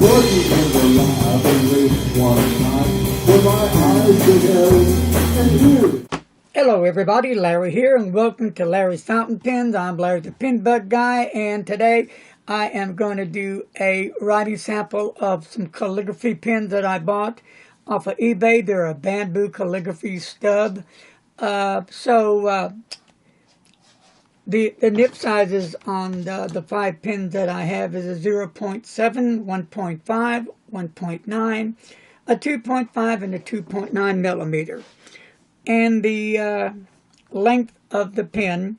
working in the lab and late one night when my eyes beheld and here. Hello everybody, Larry here, and welcome to Larry's Fountain Pens. I'm Larry the Pen Bug Guy, and today I am going to do a writing sample of some calligraphy pens that I bought off of eBay. They're a bamboo calligraphy stub. The nib sizes on the 5 pens that I have is a 0.7, 1.5, 1.9, a 2.5, and a 2.9 millimeter. And the length of the pen,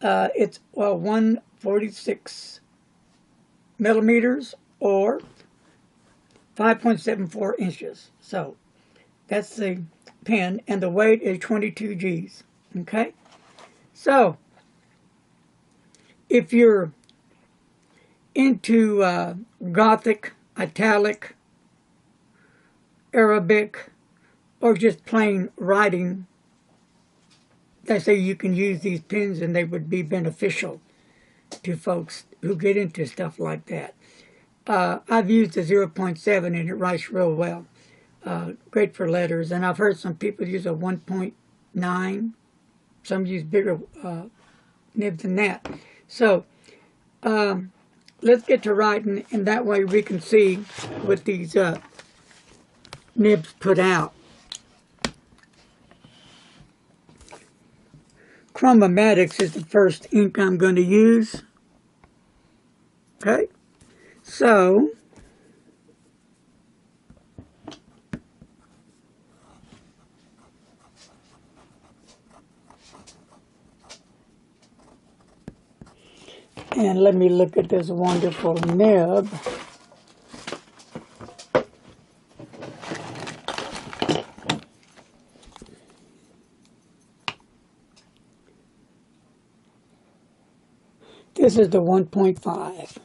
it's 146 millimeters or 5.74 inches. So that's the pen, and the weight is 22 G's. Okay? So if you're into Gothic, italic, Arabic, or just plain writing, they say you can use these pens and they would be beneficial to folks who get into stuff like that. I've used the 0.7 and it writes real well. Great for letters. And I've heard some people use a 1.9. Some use bigger nibs than that. So let's get to writing, and that way we can see what these nibs put out. Chromatics is the first ink I'm going to use. Okay, so and let me look at this wonderful nib. This is the 1.5.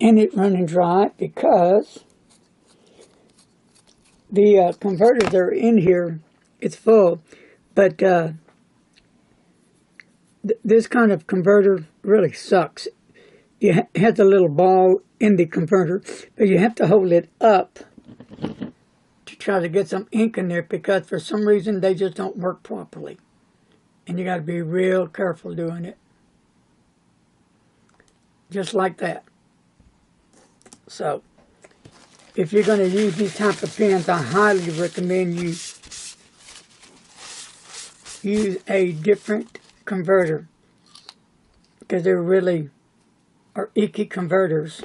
And it running dry because the converters that are in here, it's full, but this kind of converter really sucks. It has a little ball in the converter, but you have to hold it up to try to get some ink in there, because for some reason they just don't work properly. And you got to be real careful doing it. Just like that. So, if you're going to use these type of pens, I highly recommend you use a different converter, because they really are icky converters.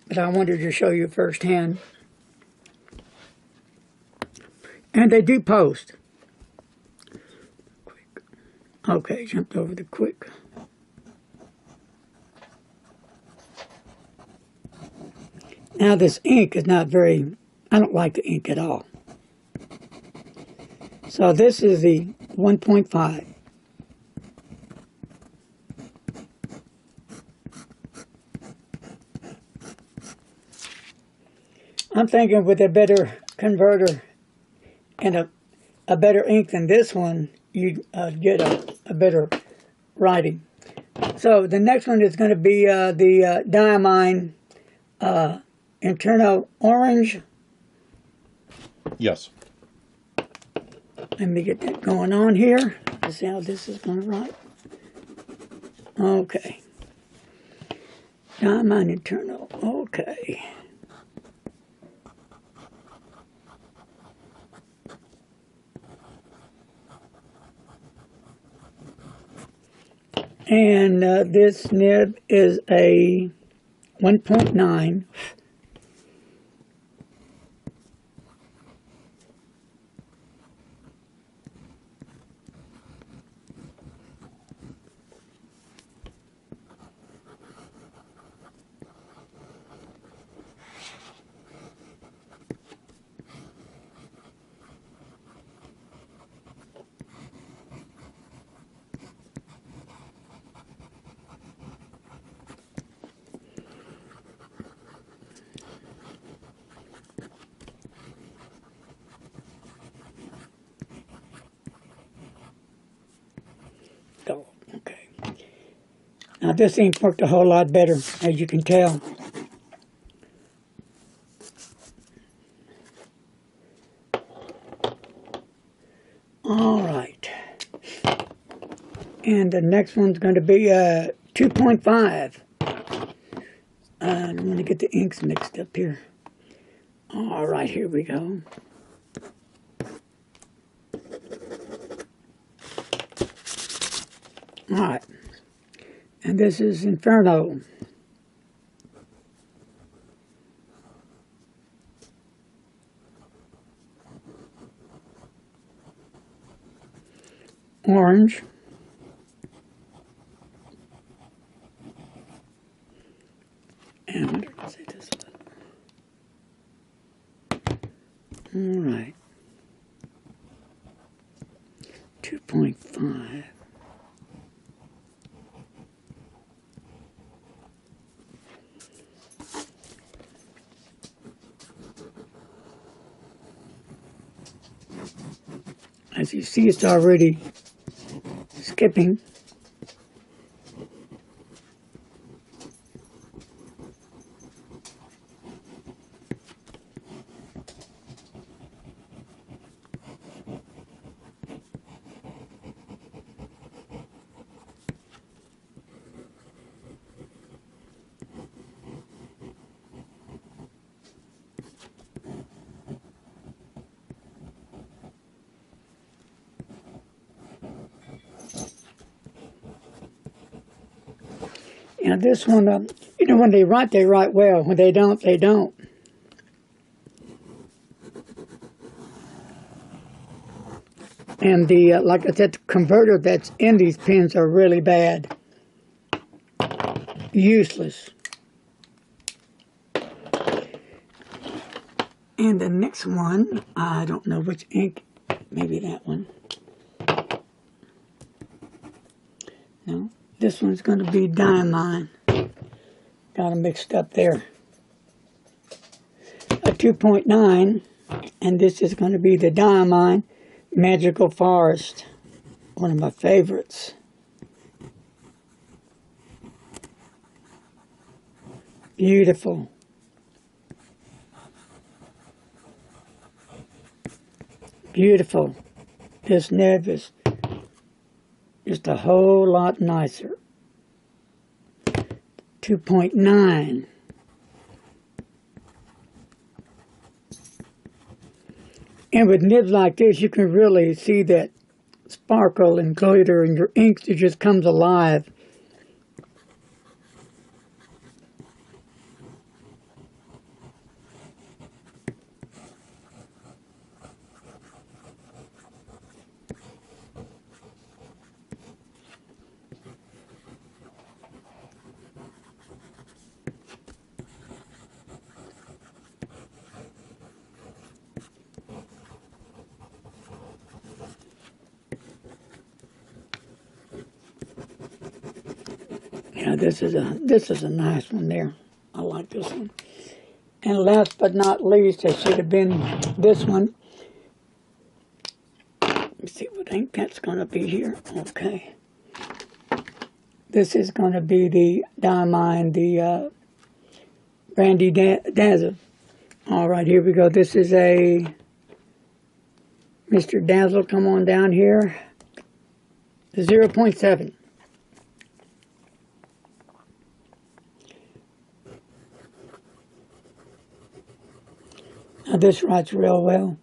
But I wanted to show you firsthand. And they do post. Okay, jumped over the quick. Now this ink is not very, I don't like the ink at all. So this is the 1.5. I'm thinking with a better converter and a better ink than this one, you'd get a better writing. So the next one is going to be the Diamine Internal Orange. Yes. Let me get that going on here. Let's see how this is going to write. Okay. Diamine Internal. Okay. And this nib is a 1.9. Now this ink worked a whole lot better, as you can tell. All right. And the next one's going to be 2.5. I'm going to get the inks mixed up here. All right, here we go. All right. And this is Inferno. Orange. And what did I say this was? All right. 2.5. As you see, it's already skipping. Now this one, you know, when they write well. When they don't, they don't. And the, like I said, the converter that's in these pens are really bad. Useless. And the next one, I don't know which ink, maybe that one. No, this one's going to be Diamine. Got them mixed up there. A 2.9, and this is going to be the Diamine Magical Forest. One of my favorites. Beautiful. Beautiful. This nib is just a whole lot nicer. 2.9. And with nibs like this, you can really see that sparkle and glitter, and your ink, it just comes alive. Yeah, this is a nice one there. I like this one. And last but not least, it should have been this one. Let me see what ink that's going to be here. Okay. This is going to be the Diamine, the Brandy Dazzle. All right, here we go. This is a Mr. Dazzle. Come on down here. 0.7. Now this writes real well.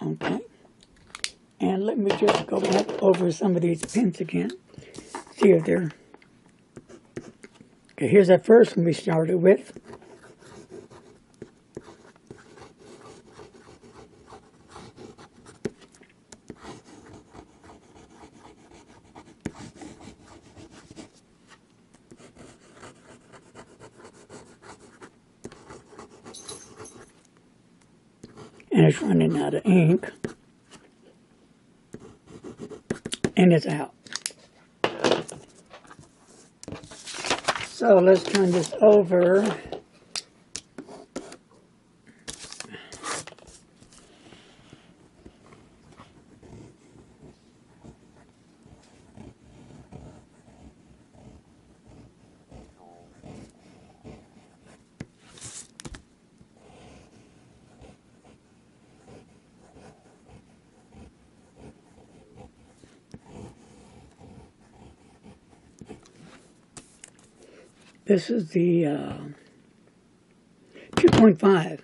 Okay, and let me just go back over some of these pins again, see if they're, okay, here's that first one we started with. and it's running out of ink, and it's out. So let's turn this over. This is the 2.5.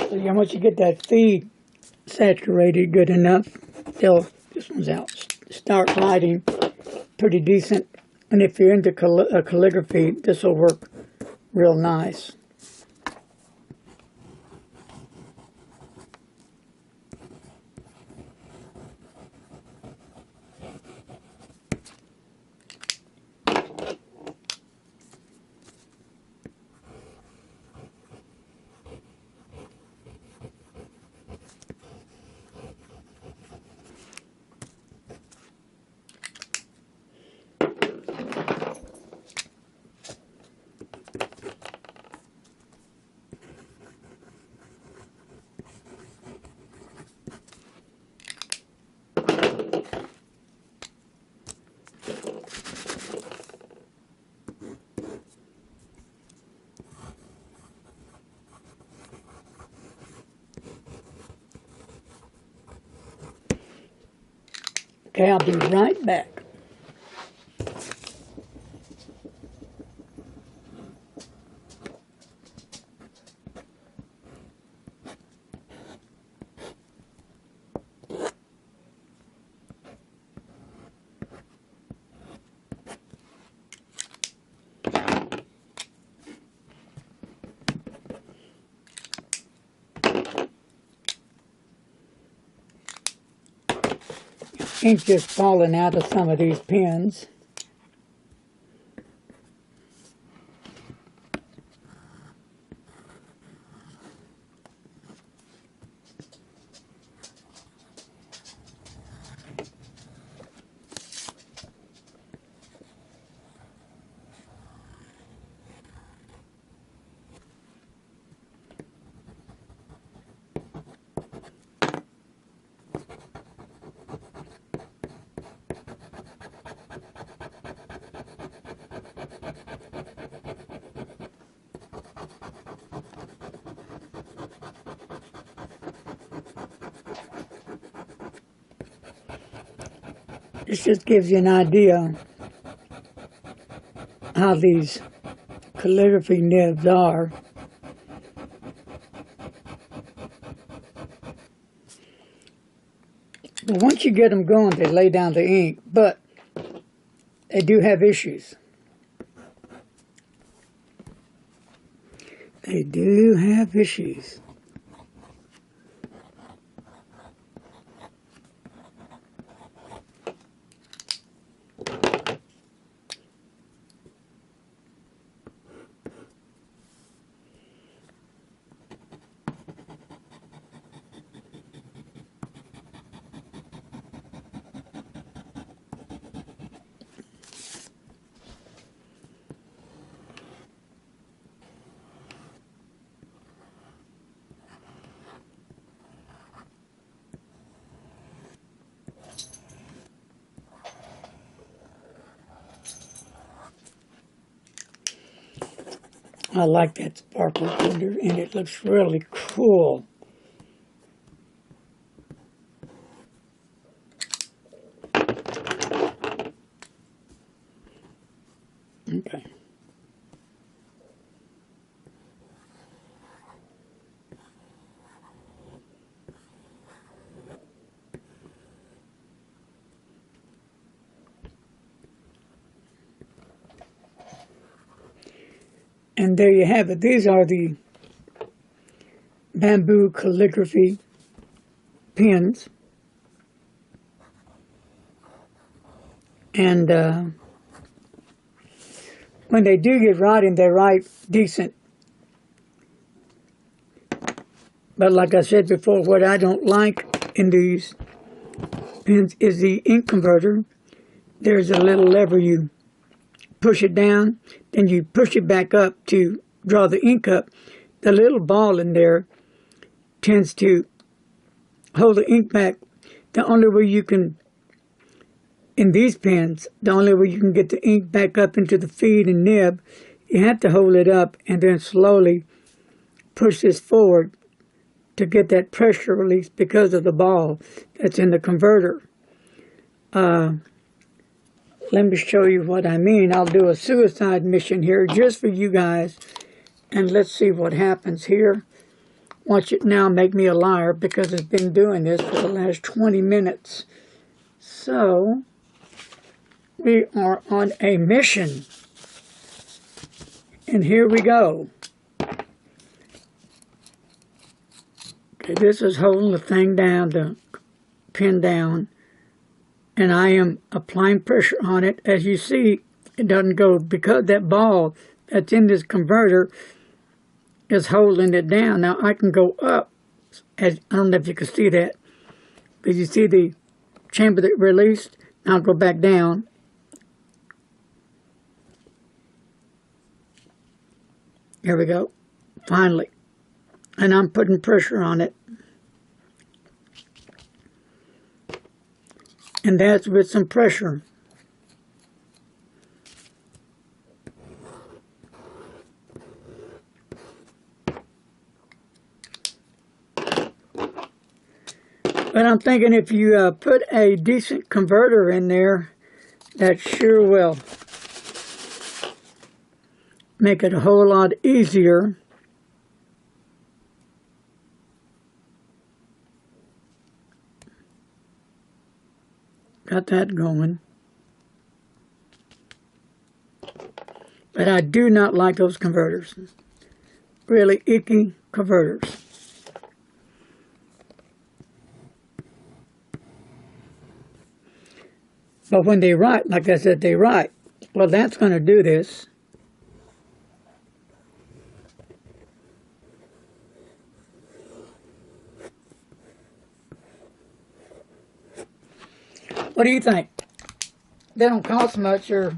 So once you get that feed saturated good enough, this one's out. Start lighting pretty decent. And if you're into calligraphy, this will work real nice. Okay, I'll be right back. Ink just falling out of some of these pens. This just gives you an idea how these calligraphy nibs are. But once you get them going, they lay down the ink, but they do have issues. They do have issues. I like that sparkle under, and it looks really cool. Okay. And there you have it. These are the bamboo calligraphy pens. And when they do get writing, they write decent. But like I said before, what I don't like in these pens is the ink converter. There's a little lever, you push it down, then you push it back up to draw the ink up. The little ball in there tends to hold the ink back. The only way you can, in these pens, the only way you can get the ink back up into the feed and nib, you have to hold it up and then slowly push this forward to get that pressure release because of the ball that's in the converter. Let me show you what I mean. I'll do a suicide mission here just for you guys, and let's see what happens here. Watch it now make me a liar, because it's been doing this for the last 20 minutes. So, we are on a mission. And here we go. Okay, this is holding the thing down, the pin down, and I am applying pressure on it. As you see, it doesn't go, because that ball that's in this converter is holding it down. Now I can go up, as I don't know if you can see that, but you see the chamber that released. Now I'll go back down. Here we go, finally. And I'm putting pressure on it. And that's with some pressure. But I'm thinking if you put a decent converter in there, that sure will make it a whole lot easier. Got that going. But I do not like those converters. Really icky converters. But when they write, like I said, they write. Well, that's going to do this. What do you think? They don't cost much, or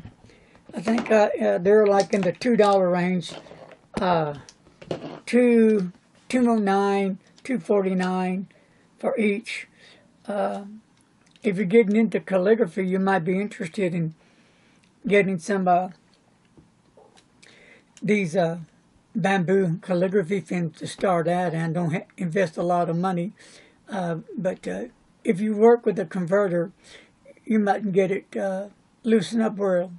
I think they're like in the $2 range. $2.09, $2.49 for each. If you're getting into calligraphy, you might be interested in getting some these bamboo calligraphy pens to start out, and don't invest a lot of money. But if you work with a converter, you might get it loosened up where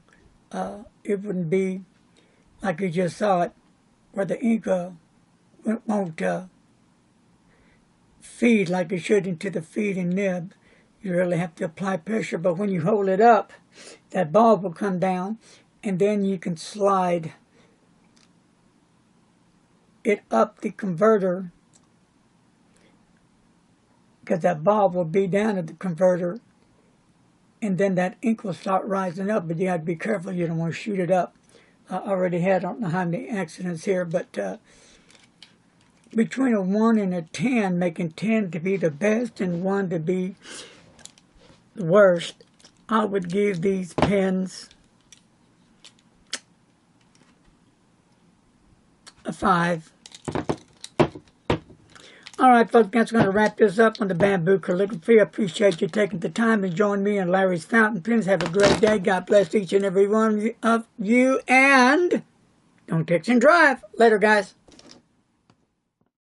it wouldn't be like you just saw it, where the ink won't feed like it should into the feed and nib. You really have to apply pressure, but when you hold it up, that ball will come down, and then you can slide it up the converter, because that ball will be down at the converter, and then that ink will start rising up, but you have to be careful. You don't want to shoot it up. I already had, I don't know how many accidents here, but between a 1 and a 10, making 10 to be the best and 1 to be the worst, I would give these pens a 5. All right, folks, that's going to wrap this up on the bamboo calligraphy. I appreciate you taking the time to join me in Larry's Fountain Pens. Have a great day. God bless each and every one of you. And don't text and drive. Later, guys.